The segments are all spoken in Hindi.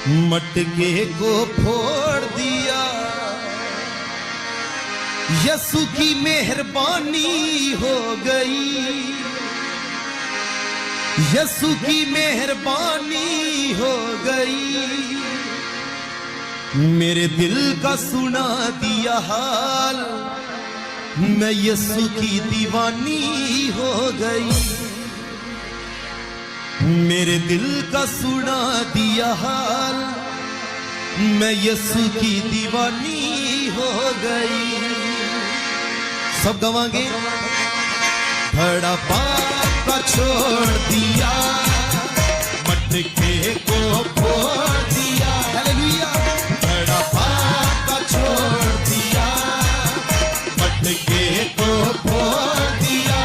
मटके को फोड़ दिया। यसु की मेहरबानी हो गई, यसु की मेहरबानी हो गई। मेरे दिल का सुना दिया हाल, मैं यसु की दीवानी हो गई। मेरे दिल का सुना दिया हाल, मैं यसु की दीवानी हो गई। सब गवाएंगे। खड़ा पापा छोड़ दिया, मटके को फोड़ दिया। हालेलुया। खड़ा पापा छोड़ दिया, मटके को फोड़ दिया।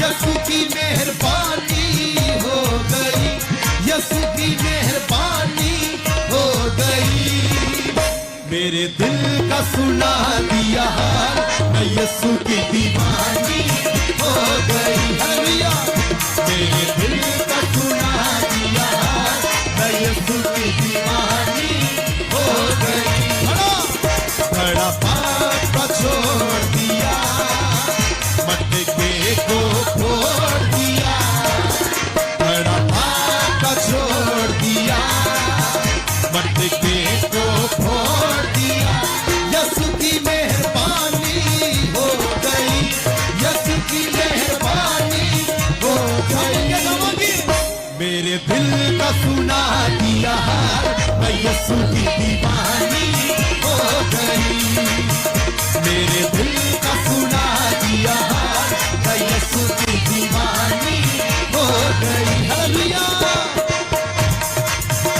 यसु की मेहरबानी हो गई, यसु की मेहरबानी हो गई। मेरे दिल का सुना दिया हाल, मैं यसु की दीवानी हो गई। हालेलुया। मेरे दिल का सुना दिया हाल, मैं यसु की दीवानी हो गई। बड़ा पापा छोड़ दिया, मटके को फोड़ दिया। बड़ा पापा छोड़ दिया, मटके को फोड़ दिया। यसु की मेहरबानी हो गई, यसु की मेहरबानी हो गई। मेरे दिल का सुना दिया हाल, मैं यसु की दीवानी हो गई। मेरे दिल का सुना दिया हाल, मैं यसु की दीवानी हो गई। हालेलुया।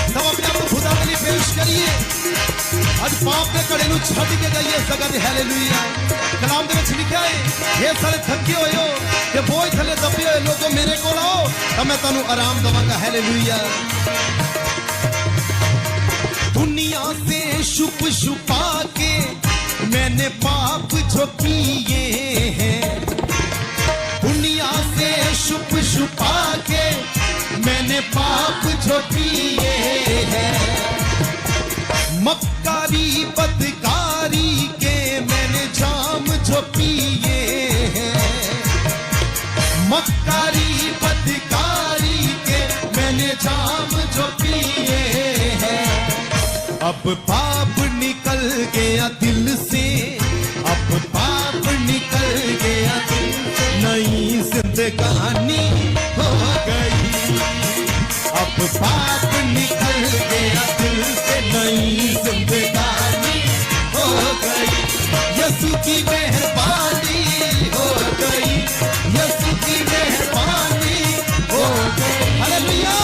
सब अपने आप को खुदा के लिए पेश करिए। आज पाप के कड़े नूं छड्ड के जाइए जगह ते। हालेलुया। कलाम दे विच लिखिया है, हे सारे थके होए हो ते बोझ थले दबे होए लोगो मेरे कोल आओ तां मैं तुहानूं आराम देवांगा। हालेलुया। दुनिया से छुप छुपा के मैंने पाप जो किए हैं, दुनिया से छुप छुपा के मैंने पाप जो किए हैं। मक्कारी बदकारी के मैंने जाम जो पिए हैं, मक्कारी बदकारी के मैंने जाम जो पिए हैं। अब पाप निकल गया दिल से, अब पाप निकल गया दिल से, नई जिंदगानी हो गई। अब पाप निकल गया दिल से, नई जिंदगानी हो गई। यसु की मेहरबानी हो गई, यसु की मेहरबानी हो गई। हालेलुया।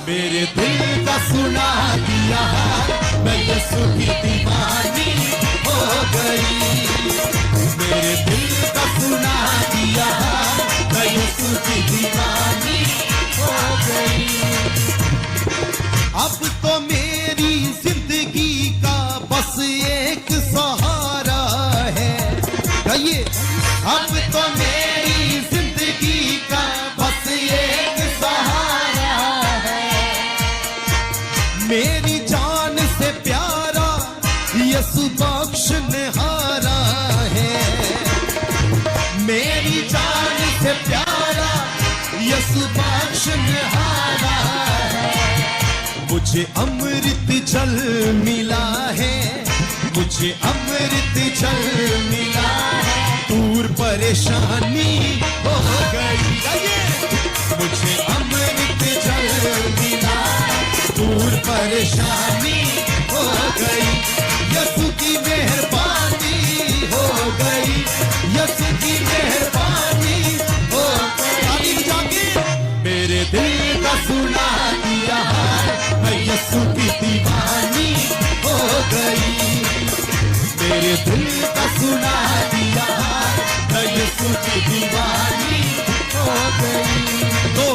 मेरे दिल का सुना दिया हाल, मैं यसु की दीवानी हो गई। मेरे दिल का सुना दिया हाल, मैं यसु की दीवानी हो गई। अब तो मेरी जिंदगी का बस एक सहारा है। कहिए, अब तो मेरी जिंदगी का बस एक सहारा है। मेरी जान से प्यारा यसु बख्शनहारा है। मेरी जान से प्यारा यसु बख्शनहारा है। मुझे अमृत जल मिला है, मुझे अमृत जल मिला है। दूर परेशानी हो गई। मुझे अमृत जल मिला है, दूर परेशानी हो गई। यसु की मेहरबानी हो गई, यसु की मेहरबानी हो गई। जाके मेरे दिल का सुना दिया हाल, मैं यसु की दीवानी हो गई। मेरे दिल का सुना दिया हाल, मैं यसु की दीवानी हो गई। तो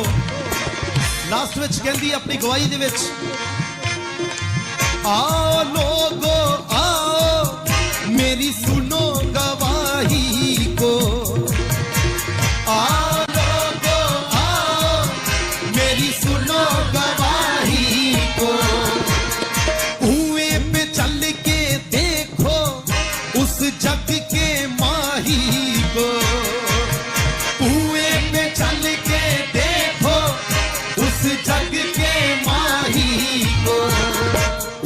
लास्ट विच कहंदी अपनी गवाही दे विच, आओ लोगो आओ मेरी सुनो गवाही को। आओ लोगो आओ मेरी सुनो गवाही को। इस जग के माही को।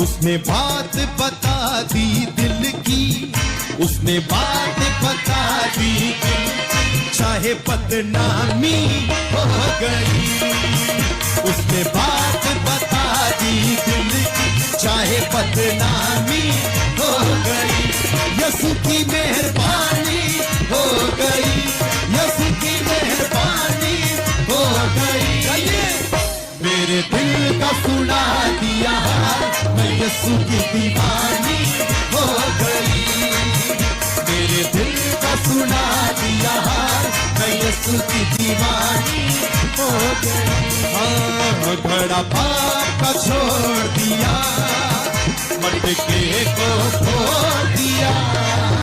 उसने बात बता दी दिल की, उसने बात बता दी दिल की, चाहे बदनामी हो गई। उसने बात बता दी दिल की, चाहे बदनामी हो गई। यसु की मेहरबानी हो गई, यसु की मेहरबानी हो गई। मेरे दिल का सुना दिया हाल, मैं यसु की दीवानी हो गई। मेरे दिल का सुना दिया हाल, मैं यसु की दीवानी हो गई। हाँ, घड़ा पाप का छोड़ दिया,